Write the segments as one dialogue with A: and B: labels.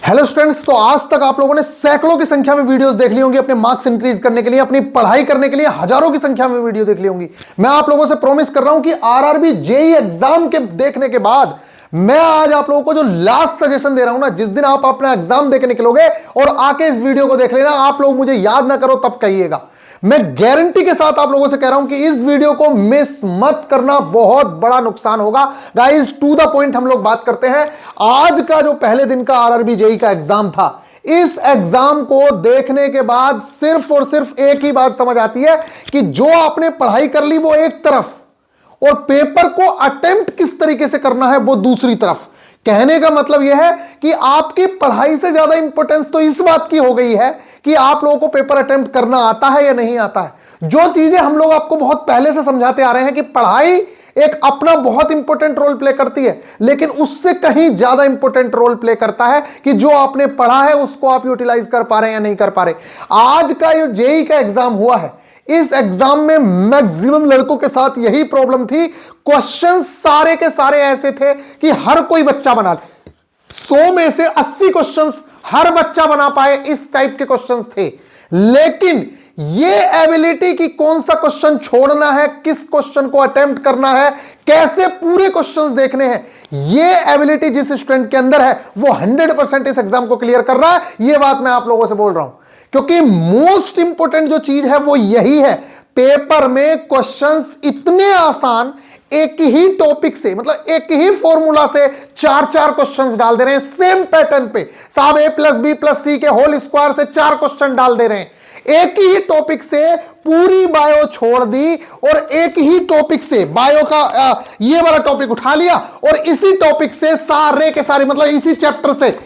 A: Hello students, तो आज तक आप लोगों ने सैकड़ों की संख्या में वीडियोस देख ली होंगी अपने मार्क्स इंक्रीज करने के लिए, अपनी पढ़ाई करने के लिए हजारों की संख्या में वीडियो देख ली होंगी। मैं आप लोगों से प्रॉमिस कर रहा हूं कि आरआरबी जेईई एग्जाम के देखने के बाद मैं आज आप लोगों को जो लास्ट सजेशन दे रहा हूं ना, जिस दिन आप अपना एग्जाम देके निकलोगे और आके इस वीडियो को देख लेना, आप लोग मुझे याद ना करो तब कहिएगा। मैं गारंटी के साथ आप लोगों से कह रहा हूं कि इस वीडियो को मिस मत करना, बहुत बड़ा नुकसान होगा। गाइस, टू द पॉइंट हम लोग बात करते हैं। आज का जो पहले दिन का आरआरबी जेईई का एग्जाम था, इस एग्जाम को देखने के बाद सिर्फ और सिर्फ एक ही बात समझ आती है कि जो आपने पढ़ाई कर ली वो एक तरफ और पेपर को अटेम्प्ट किस तरीके से करना है वो दूसरी तरफ। कहने का मतलब यह है कि आपकी पढ़ाई से ज्यादा इंपॉर्टेंस तो इस बात की हो गई है कि आप लोगों को पेपर अटेम्प्ट करना आता है या नहीं आता है। जो चीजें हम लोग आपको बहुत पहले से समझाते आ रहे हैं कि पढ़ाई एक अपना बहुत इंपॉर्टेंट रोल प्ले करती है, लेकिन उससे कहीं ज्यादा इंपॉर्टेंट रोल प्ले करता है कि जो आपने पढ़ा है उसको आप यूटिलाइज कर पा रहे हैं या नहीं कर पा रहे। आज का जो जेईई का एग्जाम हुआ है, इस एग्जाम में मैक्सिमम लड़कों के साथ यही प्रॉब्लम थी। क्वेश्चन सारे के सारे ऐसे थे कि हर कोई बच्चा बना ले। 100 में से 80 क्वेश्चंस हर बच्चा बना पाए, इस टाइप के क्वेश्चंस थे। लेकिन ये एबिलिटी कि कौन सा क्वेश्चन छोड़ना है, किस क्वेश्चन को अटेम्प्ट करना है, कैसे पूरे क्वेश्चंस देखने हैं, ये एबिलिटी जिस स्टूडेंट के अंदर है वो 100% इस एग्जाम को क्लियर कर रहा है। ये बात मैं आप लोगों से बोल रहा हूं क्योंकि मोस्ट इंपोर्टेंट जो चीज है वो यही है। पेपर में क्वेश्चंस इतने आसान, एक ही टॉपिक से, मतलब एक ही फॉर्मूला से चार क्वेश्चंस डाल दे रहे हैं सेम पैटर्न पे। साहब a+b+c के होल स्क्वायर से 4 क्वेश्चन डाल दे रहे हैं। एक ही टॉपिक से पूरी बायो छोड़ दी और एक ही टॉपिक से बायो का ये वाला टॉपिक उठा लिया और इसी टॉपिक से सारे के सारे, मतलब इसी चैप्टर से,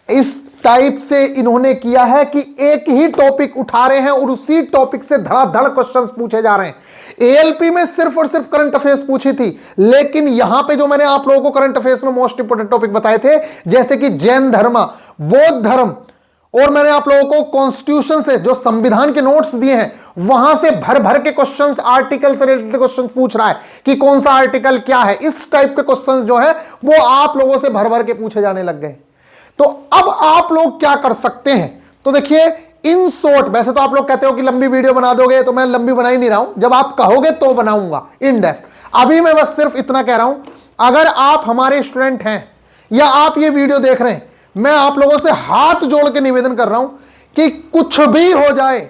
A: इस टाइप से इन्होंने किया है कि एक ही टॉपिक उठा रहे हैं और उसी टॉपिक से धड़ाधड़ क्वेश्चंस पूछे जा रहे हैं। एएलपी में सिर्फ और सिर्फ करंट अफेयर्स पूछी थी, लेकिन यहां पे जो मैंने आप लोगों को करंट अफेयर्स में मोस्ट इंपोर्टेंट टॉपिक बताए थे, जैसे कि जैन धर्म, बौद्ध धर्म, और मैंने आप लोगों को कॉन्स्टिट्यूशन से जो संविधान के नोट्स दिए हैं वहां से भर भर के क्वेश्चंस, आर्टिकल से रिलेटेड क्वेश्चंस पूछ रहा है कि कौन सा आर्टिकल क्या है। इस टाइप के क्वेश्चंस जो है वो आप लोगों से भर भर के पूछे जाने लग गए। तो अब आप लोग क्या कर सकते हैं, तो देखिए, इन शॉर्ट, वैसे तो आप लोग कहते हो कि लंबी वीडियो बना दोगे, तो मैं लंबी बना ही नहीं रहा हूं, जब आप कहोगे तो बनाऊंगा इन डेप्थ। अभी मैं बस सिर्फ इतना कह रहा हूं, अगर आप हमारे स्टूडेंट हैं या आप ये वीडियो देख रहे हैं, मैं आप लोगों से हाथ जोड़ के निवेदन कर रहा हूं कि कुछ भी हो जाए,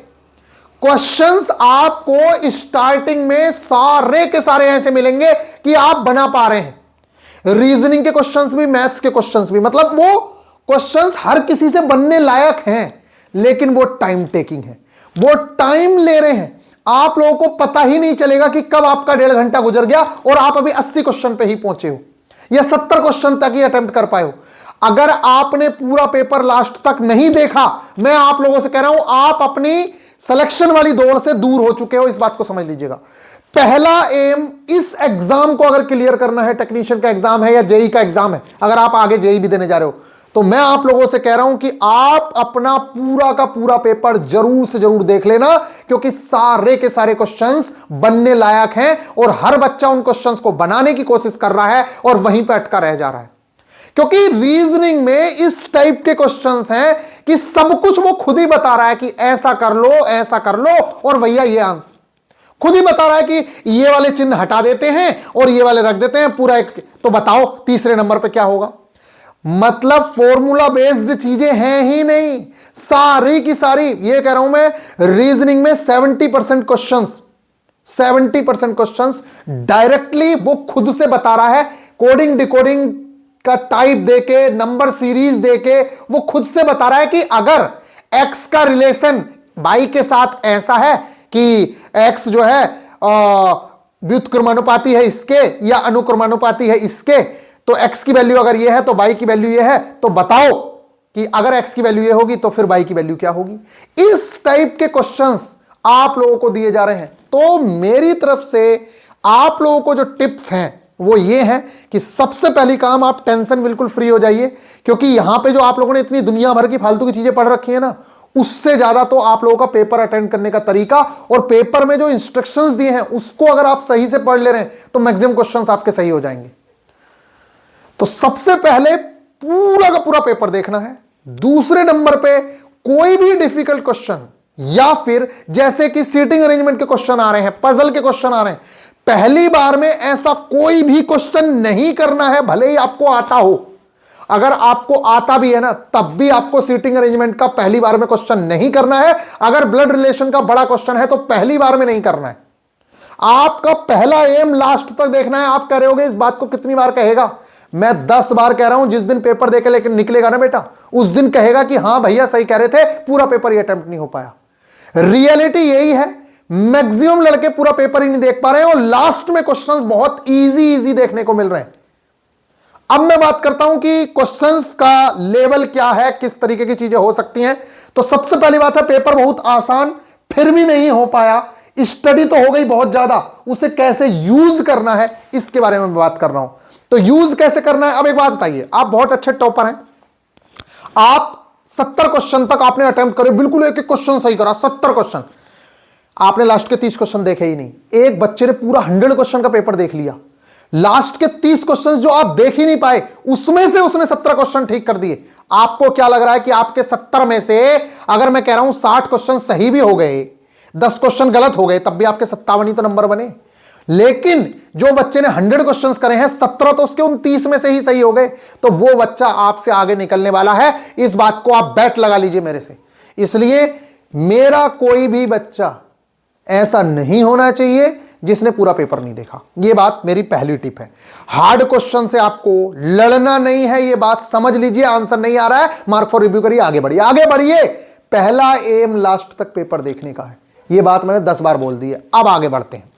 A: क्वेश्चंस आपको स्टार्टिंग में सारे के सारे ऐसे मिलेंगे कि आप बना पा रहे हैं। रीजनिंग के क्वेश्चंस भी, मैथ्स के क्वेश्चंस भी, मतलब वो क्वेश्चंस हर किसी से बनने लायक हैं, लेकिन वो टाइम टेकिंग है, वो टाइम ले रहे हैं। आप लोगों को पता ही नहीं चलेगा कि कब आपका 1.5 घंटा गुजर गया और आप अभी 80 क्वेश्चन पे ही पहुंचे हो या 70 क्वेश्चन तक ही अटेम्प्ट कर पाए हो। अगर आपने पूरा पेपर लास्ट तक नहीं देखा, मैं आप लोगों से कह रहा हूं, आप अपनी सिलेक्शन वाली दौड़ से दूर हो चुके हो। इस बात को समझ लीजिएगा। पहला एम इस एग्जाम को अगर क्लियर करना है, टेक्नीशियन का एग्जाम है या जेईई का एग्जाम है, अगर आप आगे जेईई भी देने जा रहे हो, तो मैं आप लोगों से कह रहा हूं कि आप अपना पूरा का पूरा पेपर जरूर से जरूर देख लेना, क्योंकि सारे के सारे क्वेश्चंस बनने लायक हैं और हर बच्चा उन क्वेश्चंस को बनाने की कोशिश कर रहा है और वहीं पर अटका रह जा रहा है। क्योंकि रीजनिंग में इस टाइप के क्वेश्चंस हैं कि सब कुछ वो खुद ही बता रहा है कि ऐसा कर लो, ऐसा कर लो, और भैया ये आंसर खुद ही बता रहा है कि ये वाले चिन्ह हटा देते हैं और ये वाले रख देते हैं पूरा एक। तो बताओ तीसरे नंबर पे क्या होगा। मतलब फॉर्मूला बेस्ड चीजें हैं ही नहीं, सारी की सारी। ये कह रहा हूं मैं, रीजनिंग में 70% क्वेश्चंस डायरेक्टली वो खुद से बता रहा है। कोडिंग डिकोडिंग का टाइप देके, नंबर सीरीज देके वो खुद से बता रहा है कि अगर x का रिलेशन y के साथ ऐसा है कि x जो है व्युत्क्रमानुपाती है इसके या अनुक्रमानुपाती है इसके, तो x की वैल्यू अगर ये है तो y की वैल्यू ये है, तो बताओ कि अगर x की वैल्यू ये होगी तो फिर y की वैल्यू क्या होगी। इस टाइप के क्वेश्चंस आप लोगों को दिए जा रहे हैं। तो मेरी तरफ से आप लोगों को जो टिप्स हैं वो ये है कि सबसे पहली काम, आप टेंशन बिल्कुल फ्री हो जाइए, क्योंकि यहां पे जो आप लोगों ने इतनी दुनिया भर की फालतू की चीजें पढ़ रखी है ना, उससे ज्यादा तो आप लोगों का पेपर अटेंड करने का तरीका और पेपर में जो इंस्ट्रक्शंस दिए हैं उसको अगर आप सही से पढ़ ले रहे हैं तो मैक्सिमम क्वेश्चंस आपके सही हो जाएंगे। तो सबसे पहले पूरा का पूरा पेपर देखना है, दूसरे नंबर पे कोई भी डिफिकल्ट क्वेश्चन या फिर जैसे कि सीटिंग अरेंजमेंट के क्वेश्चन आ रहे हैं, पजल के क्वेश्चन आ रहे हैं, पहली बार में ऐसा कोई भी क्वेश्चन नहीं करना है, भले ही आपको आता हो। अगर आपको आता भी है ना, तब भी आपको सीटिंग अरेंजमेंट का पहली बार में क्वेश्चन नहीं करना है। अगर ब्लड रिलेशन का बड़ा क्वेश्चन है तो पहली बार में नहीं करना है। आपका पहला एम लास्ट तक देखना है। आप कह रहे होगे इस बात को कितनी बार कहेगा? मैं 10 बार कह रहा हूं। जिस दिन पेपर देके लेकर निकलेगा ना बेटा, उस दिन कहेगा कि हां भैया सही कह रहे थे, पूरा पेपर ये अटेम्प्ट नहीं हो पाया। रियलिटी यही है, मैक्सिमम लड़के पूरा पेपर ही नहीं देख पा रहे हैं और लास्ट में क्वेश्चंस बहुत इजी देखने को मिल रहे हैं। अब मैं बात करता हूं कि क्वेश्चंस का लेवल क्या है, किस तरीके की चीजें हो सकती हैं। तो सबसे पहली बात है, पेपर बहुत आसान फिर भी नहीं हो पाया। स्टडी तो हो गई बहुत ज्यादा, उसे कैसे यूज करना है इसके बारे में मैं बात कर रहा हूं। तो यूज कैसे करना है? अब एक बात बताइए, आप बहुत अच्छे टॉपर हैं, आप 70 क्वेश्चन तक आपने अटेम्प्ट करे, बिल्कुल एक एक क्वेश्चन सही करा, 70 क्वेश्चन। आपने लास्ट के 30 क्वेश्चन देखे ही नहीं। एक बच्चे ने पूरा 100 क्वेश्चन का पेपर देख लिया, लास्ट के 30 क्वेश्चन जो आप देख ही नहीं पाए, उसमें से उसने 17 क्वेश्चन ठीक कर दिए। आपको क्या लग रहा है कि आपके 70 में से अगर मैं कह रहा हूं 60 क्वेश्चन सही भी हो गए, 10 क्वेश्चन गलत हो गए, तब भी आपके 57 ही तो नंबर बने। लेकिन जो बच्चे ने 100 क्वेश्चंस करे हैं, 17 तो उसके 29 में से ही सही हो गए, तो वो बच्चा आपसे आगे निकलने वाला है। इस बात को आप बैट लगा लीजिए मेरे से। इसलिए मेरा कोई भी बच्चा ऐसा नहीं होना चाहिए जिसने पूरा पेपर नहीं देखा। यह बात मेरी पहली टिप है। हार्ड क्वेश्चन से आपको लड़ना नहीं है, यह बात समझ लीजिए। आंसर नहीं आ रहा है, मार्क फॉर रिव्यू करिए, आगे बढ़िए, आगे बढ़िए। पहला एम लास्ट तक पेपर देखने का है। यह बात मैंने 10 बार बोल दी है। अब आगे बढ़ते हैं।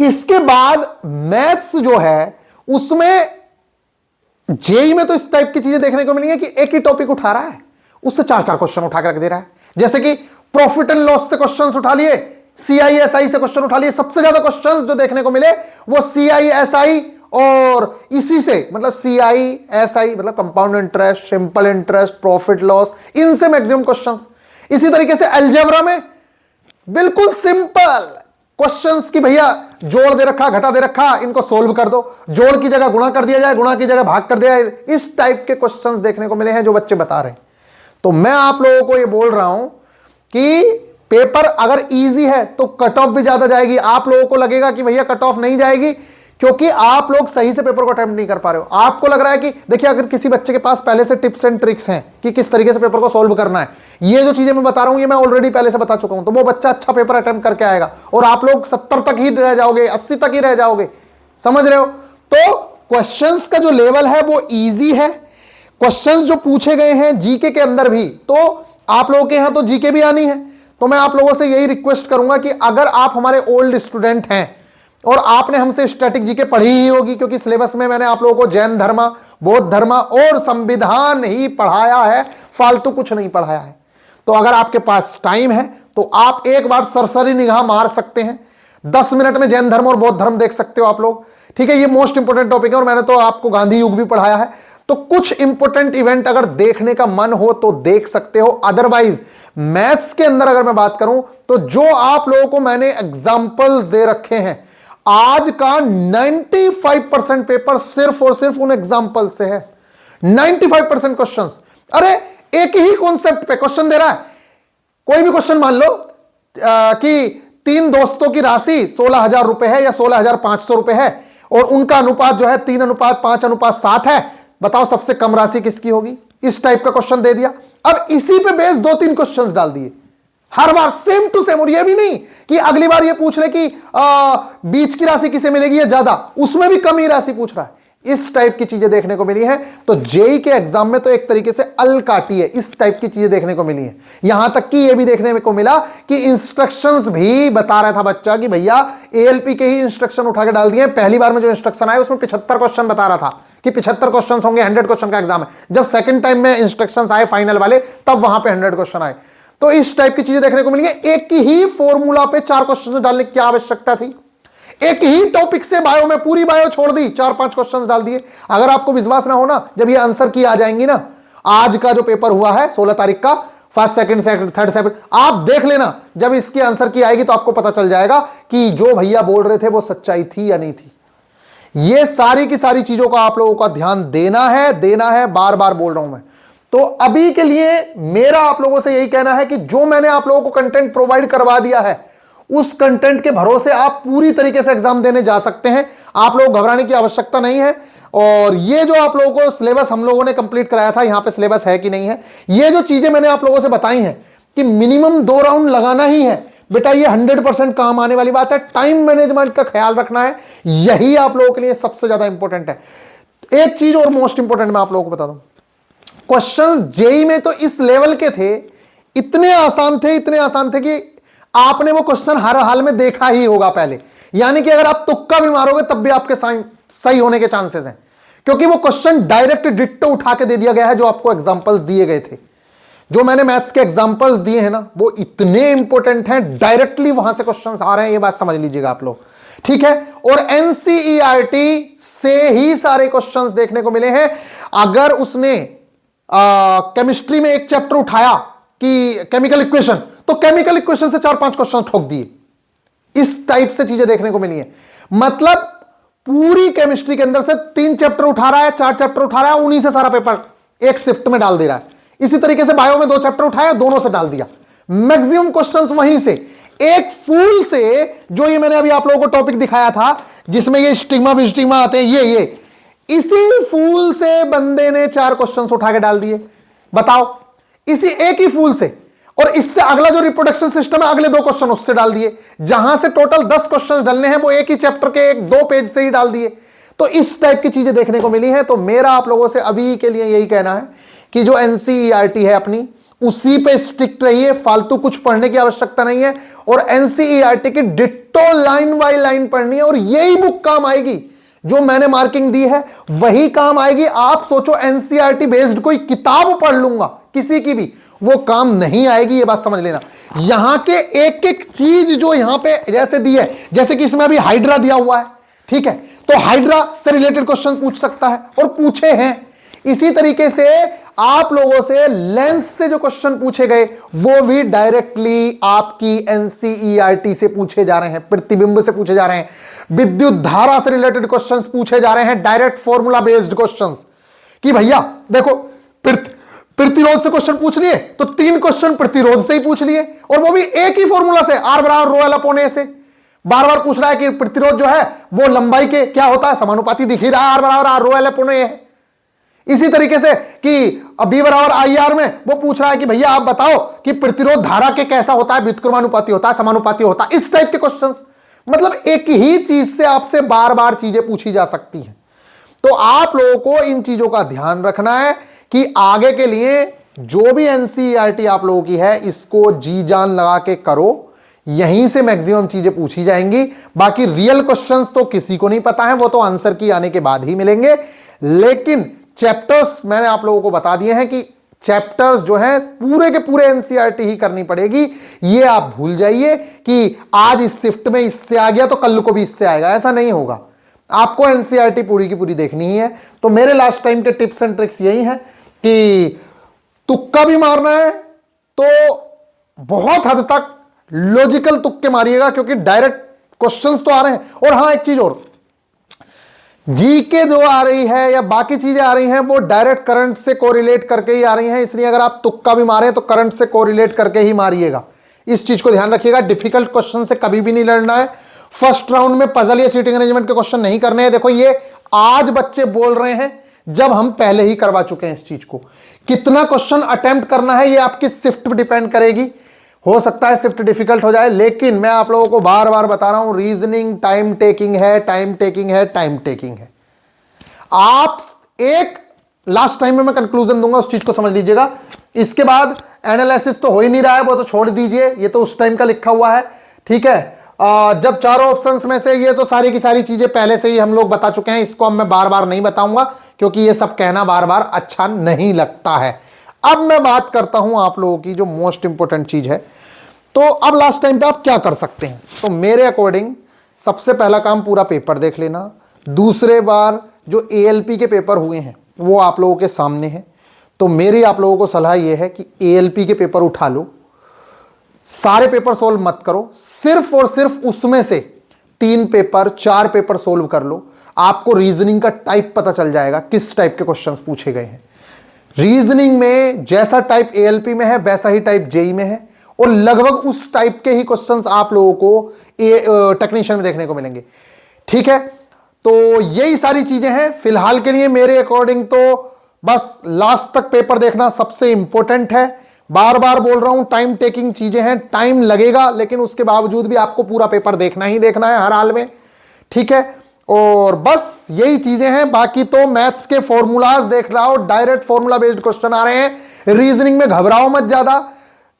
A: इसके बाद मैथ्स जो है, उसमें जेई में तो इस टाइप की चीजें देखने को मिली है कि एक ही टॉपिक उठा रहा है, उससे 4-4 क्वेश्चन उठा के रख दे रहा है। जैसे कि प्रॉफिट एंड लॉस से क्वेश्चन उठा लिए, सीआईएसआई से क्वेश्चन उठा लिए। सबसे ज्यादा क्वेश्चंस जो देखने को मिले वो सीआईएसआई और इसी से, मतलब सीआईएसआई मतलब compound interest, simple interest, profit loss, इनसे मैक्सिमम क्वेश्चंस। इसी तरीके से अलजेब्रा में बिल्कुल सिंपल क्वेश्चंस की भैया जोड़ दे रखा, घटा दे रखा, इनको सोल्व कर दो, जोड़ की जगह गुणा कर दिया जाए, गुणा की जगह भाग कर दिया जाए। इस टाइप के क्वेश्चंस देखने को मिले हैं जो बच्चे बता रहे हैं। तो मैं आप लोगों को यह बोल रहा हूं कि पेपर अगर इजी है तो कट ऑफ भी ज्यादा जाएगी। आप लोगों को लगेगा कि भैया कट ऑफ नहीं जाएगी क्योंकि आप लोग सही से पेपर को अटेम्प्ट नहीं कर पा रहे हो। आपको लग रहा है कि देखिए, अगर किसी बच्चे के पास पहले से टिप्स एंड ट्रिक्स हैं कि किस तरीके से पेपर को सॉल्व करना है, ये जो चीजें मैं बता रहा हूं ये मैं ऑलरेडी पहले से बता चुका हूं, तो वो बच्चा अच्छा पेपर अटेम्प्ट करके आएगा और आप लोग 70 तक ही रह जाओगे, 80 तक ही रह जाओगे। समझ रहे हो? तो क्वेश्चंस का जो लेवल है वो इजी है। क्वेश्चंस जो पूछे गए हैं जीके के अंदर भी, तो आप लोगों के यहां तो जीके भी आनी है। तो मैं आप लोगों से यही रिक्वेस्ट करूंगा कि अगर आप हमारे ओल्ड स्टूडेंट हैं और आपने हमसे स्टैटिक जीके पढ़ी ही होगी, क्योंकि सिलेबस में मैंने आप लोगों को जैन धर्म, बौद्ध धर्म और संविधान ही पढ़ाया है, फालतू कुछ नहीं पढ़ाया है। तो अगर आपके पास टाइम है तो आप एक बार सरसरी निगाह मार सकते हैं। 10 मिनट में जैन धर्म और बौद्ध धर्म देख सकते हो आप लोग। ठीक है, ये मोस्ट इंपोर्टेंट टॉपिक है और मैंने तो आपको गांधी युग भी पढ़ाया है। तो कुछ इंपोर्टेंट इवेंट अगर देखने का मन हो तो देख सकते हो। अदरवाइज मैथ्स के अंदर अगर मैं बात करूं तो जो आप लोगों को मैंने एग्जांपल्स दे रखे हैं, आज का 95% पेपर सिर्फ और सिर्फ उन एग्जांपल से है। 95% क्वेश्चंस। अरे एक ही कॉन्सेप्ट पे क्वेश्चन दे रहा है। कोई भी क्वेश्चन मान लो कि 3 दोस्तों की राशि 16,000 रुपए है या 16,500 रुपए है और उनका अनुपात जो है 3:5:7 है। बताओ सबसे कम राशि किसकी होगी? इस टाइप का क्वेश्चन दे दिया। अब इसी पे बेस 2-3 क्वेश्चंस डाल दिए, हर बार सेम टू सेम। और ये भी नहीं कि अगली बार ये पूछ ले कि बीच की राशि किसे मिलेगी या ज्यादा, उसमें भी कम ही राशि पूछ रहा है। इस टाइप की चीजें देखने को मिली है। तो जेई के एग्जाम में तो एक तरीके से अल काटी है, इस टाइप की चीजें देखने को मिली है। यहां तक कि यह भी देखने को मिला कि इंस्ट्रक्शंस भी बता रहा था बच्चा कि भैया एएलपी के ही इंस्ट्रक्शन उठा के डाल दिए। पहली बार में जो इंस्ट्रक्शन आए उसमें 75 क्वेश्चन बता रहा था कि 75 क्वेश्चन होंगे, 100 क्वेश्चन का एग्जाम है। जब सेकंड टाइम में इंस्ट्रक्शंस आए फाइनल वाले, तब वहां पे 100 क्वेश्चन आए। तो इस टाइप की चीजें देखने को मिली है। एक ही फॉर्मूला पे 4 क्वेश्चन डालने की क्या आवश्यकता थी? एक ही टॉपिक से बायो में पूरी बायो छोड़ दी, 4-5 क्वेश्चन डाल दिए। अगर आपको विश्वास ना हो ना, जब ये आंसर की आ जाएंगी ना, आज का जो पेपर हुआ है 16 तारीख का, फर्स्ट सेकंड थर्ड सेकंड, आप देख लेना। जब इसकी आंसर की आएगी तो आपको पता चल जाएगा कि जो भैया बोल रहे थे वो सच्चाई थी या नहीं थी। ये सारी की सारी चीजों का आप लोगों का ध्यान देना है, बार बार बोल रहा हूं मैं। तो अभी के लिए मेरा आप लोगों से यही कहना है कि जो मैंने आप लोगों को कंटेंट प्रोवाइड करवा दिया है, उस कंटेंट के भरोसे आप पूरी तरीके से एग्जाम देने जा सकते हैं। आप लोग घबराने की आवश्यकता नहीं है। और ये जो आप लोगों को सिलेबस हम लोगों ने कंप्लीट कराया था, यहां पे सिलेबस है कि नहीं है, ये जो चीजें मैंने आप लोगों से बताई हैं कि मिनिमम 2 राउंड लगाना ही है बेटा, ये 100% काम आने वाली बात है। टाइम मैनेजमेंट का ख्याल रखना है, यही आप लोगों के लिए सबसे ज्यादा इंपॉर्टेंट है। एक चीज और मोस्ट इंपॉर्टेंट मैं आप लोगों को बता दूं, क्वेश्चंस जेई में तो इस लेवल के थे, इतने आसान थे कि आपने वो क्वेश्चन हर हाल में देखा ही होगा पहले। यानी कि अगर आप तुक्का भी मारोगे तब भी आपके सही होने के चांसेस हैं, क्योंकि वो क्वेश्चन डायरेक्ट डिट्टो उठा के दे दिया गया है जो आपको एग्जांपल्स दिए गए थे। जो मैंने मैथ्स के एग्जांपल्स दिए हैं ना, वो इतने इंपॉर्टेंट हैं, डायरेक्टली वहां से क्वेश्चंस आ रहे हैं, ये बात समझ लीजिएगा आप लोग, ठीक है। और एनसीईआरटी से ही सारे क्वेश्चंस देखने को मिले हैं। अगर उसने केमिस्ट्री में एक चैप्टर उठाया कि केमिकल इक्वेशन, तो केमिकल इक्वेशन से 4-5 क्वेश्चन ठोक दिए। इस टाइप से चीजें देखने को मिली है। मतलब पूरी केमिस्ट्री के अंदर से 3 चैप्टर उठा रहा है, 4 चैप्टर उठा रहा है, उन्हीं से सारा पेपर एक शिफ्ट में डाल दे रहा है। इसी तरीके से बायो में 2 चैप्टर उठाया, दोनों से डाल दिया। मैक्सिमम क्वेश्चंस वहीं से, एक फूल से, जो ये मैंने अभी आप लोगों को टॉपिक दिखाया था जिसमें ये स्टिग्मा विस्टिग्मा आते हैं, ये इसी फूल से बंदे ने 4 क्वेश्चंस उठा के डाल दिए। बताओ, इसी एक ही फूल से। और इससे अगला जो रिप्रोडक्शन सिस्टम है, अगले 2 क्वेश्चन उससे डाल दिए। जहां से टोटल 10 क्वेश्चन डालने हैं, वो एक ही चैप्टर के 1-2 पेज से ही डाल दिए। तो इस टाइप की चीजें देखने को मिली है। तो मेरा आप लोगों से अभी के लिए यही कहना है कि जो एनसीईआरटी है अपनी, उसी पे स्ट्रिक्ट रहिए, फालतू कुछ पढ़ने की आवश्यकता नहीं है। और एनसीईआरटी की डिट्टो लाइन बाय लाइन पढ़नी है, और यही बुक काम आएगी। जो मैंने मार्किंग दी है वही काम आएगी। आप सोचो एनसीईआरटी बेस्ड कोई किताब पढ़ लूंगा किसी की भी, वो काम नहीं आएगी, ये बात समझ लेना। यहां के एक एक चीज जो यहां पे जैसे दी है, जैसे कि इसमें अभी हाइड्रा दिया हुआ है, ठीक है, तो हाइड्रा से रिलेटेड क्वेश्चन पूछ सकता है, और पूछे हैं। इसी तरीके से आप लोगों से लेंस से जो क्वेश्चन पूछे गए, वो भी डायरेक्टली आपकी एनसीईआरटी से पूछे जा रहे हैं, प्रतिबिंब से पूछे जा रहे हैं। विद्युत धारा से रिलेटेड क्वेश्चंस पूछे जा रहे हैं, डायरेक्ट फॉर्मूला बेस्ड क्वेश्चंस, कि भैया देखो प्रतिरोध से क्वेश्चन पूछ लिए, तो 3 क्वेश्चन प्रतिरोध से ही पूछ लिए, और वो भी एक ही फॉर्मूला से, R बराबर रो एल अपॉन ए से। बार बार पूछ रहा है कि प्रतिरोध जो है वो लंबाई के क्या होता है, समानुपाती दिख ही रहा है, R बराबर R रो एल अपॉन ए है। इसी तरीके से कि B बराबर IR में वो पूछ रहा है कि भैया आप बताओ कि प्रतिरोध धारा के कैसा होता है, व्युत्क्रमानुपाती होता है, समानुपाती होता है। इस टाइप के क्वेश्चंस, मतलब एक ही चीज से आपसे बार बार चीजें पूछी जा सकती हैं। तो आप लोगों को इन चीजों का ध्यान रखना है कि आगे के लिए जो भी एनसीईआरटी आप लोगों की है, इसको जी जान लगा के करो। यहीं से मैक्सिमम चीजें पूछी जाएंगी। बाकी रियल क्वेश्चंस तो किसी को नहीं पता है, वो तो आंसर की आने के बाद ही मिलेंगे। लेकिन चैप्टर्स मैंने आप लोगों को बता दिए हैं कि चैप्टर्स जो हैं पूरे के पूरे एनसीईआरटी ही करनी पड़ेगी। ये आप भूल जाइए कि आज इस शिफ्ट में इससे आ गया तो कल को भी इससे आएगा, ऐसा नहीं होगा। आपको एनसीईआरटी पूरी की पूरी देखनी ही है। तो मेरे लास्ट टाइम के टिप्स एंड ट्रिक्स यही हैं कि तुक्का भी मारना है तो बहुत हद तक लॉजिकल तुक्के मारिएगा, क्योंकि डायरेक्ट क्वेश्चंस तो आ रहे हैं। और हां, एक चीज और, जीके जो आ रही है या बाकी चीजें आ रही हैं, वो डायरेक्ट करंट से कोरिलेट करके ही आ रही हैं। इसलिए अगर आप तुक्का भी मारें तो करंट से कोरिलेट करके ही मारिएगा। इस चीज को ध्यान रखिएगा। डिफिकल्ट क्वेश्चन से कभी भी नहीं लड़ना है। फर्स्ट राउंड में पजल या सीटिंग अरेंजमेंट के क्वेश्चन नहीं करने हैं। देखो, ये आज बच्चे बोल रहे हैं, जब हम पहले ही करवा चुके हैं इस चीज को। कितना क्वेश्चन अटेम्प्ट करना है, ये आपकी शिफ्ट पर डिपेंड करेगी। हो सकता है शिफ्ट डिफिकल्ट हो जाए, लेकिन मैं आप लोगों को बार बार बता रहा हूं, रीजनिंग टाइम टेकिंग है, टाइम टेकिंग है, टाइम टेकिंग है। आप एक लास्ट टाइम में मैं कंक्लूजन दूंगा, उस चीज को समझ लीजिएगा। इसके बाद एनालिसिस तो हो ही नहीं रहा है, वो तो छोड़ दीजिए, ये तो उस टाइम का लिखा हुआ है, ठीक है। जब चारों ऑप्शंस में से ये तो सारी की सारी चीजें पहले से ही हम लोग बता चुके हैं, इसको अब मैं बार बार नहीं बताऊंगा, क्योंकि ये सब कहना बार बार अच्छा नहीं लगता है। अब मैं बात करता हूं आप लोगों की जो मोस्ट इंपॉर्टेंट चीज है। तो अब लास्ट टाइम पे आप क्या कर सकते हैं? तो मेरे अकॉर्डिंग सबसे पहला काम, पूरा पेपर देख लेना। दूसरे बार जो एएलपी के पेपर हुए हैं वो आप लोगों के सामने हैं। तो मेरी आप लोगों को सलाह यह है कि एएलपी के पेपर उठा लो, सारे पेपर सोल्व मत करो, सिर्फ और सिर्फ उसमें से 3 पेपर 4 पेपर सोल्व कर लो। आपको रीजनिंग का टाइप पता चल जाएगा, किस टाइप के क्वेश्चंस पूछे गए हैं। रीजनिंग में जैसा टाइप एएलपी में है वैसा ही टाइप जेई में है, और लगभग उस टाइप के ही क्वेश्चंस आप लोगों को टेक्नीशियन में देखने को मिलेंगे। ठीक है, तो यही सारी चीजें हैं फिलहाल के लिए मेरे अकॉर्डिंग। तो बस लास्ट तक पेपर देखना सबसे इंपॉर्टेंट है। बार बार बोल रहा हूं, टाइम टेकिंग चीजें हैं, टाइम लगेगा, लेकिन उसके बावजूद भी आपको पूरा पेपर देखना ही देखना है हर हाल में। ठीक है, और बस यही चीजें हैं। बाकी तो मैथ्स के फॉर्मूलाज देख रहा हो, डायरेक्ट फॉर्मूला बेस्ड क्वेश्चन आ रहे हैं। रीजनिंग में घबराओ मत ज्यादा,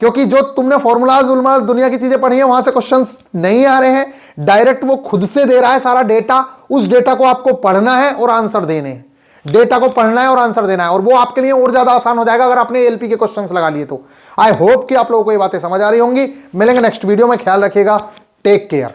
A: क्योंकि जो तुमने फॉर्मूलाज वुलमाज दुनिया की चीजें पढ़ी है वहां से क्वेश्चंस नहीं आ रहे हैं। डायरेक्ट वो खुद से दे रहा है सारा डेटा, उस डेटा को आपको पढ़ना है और आंसर देने हैं। डेटा को पढ़ना है और आंसर देना है, और वो आपके लिए और ज्यादा आसान हो जाएगा अगर आपने एलपी के क्वेश्चंस लगा लिए तो। आई होप कि आप लोगों को ये बातें समझ आ रही होंगी। मिलेंगे नेक्स्ट वीडियो में, ख्याल रखिएगा, टेक केयर।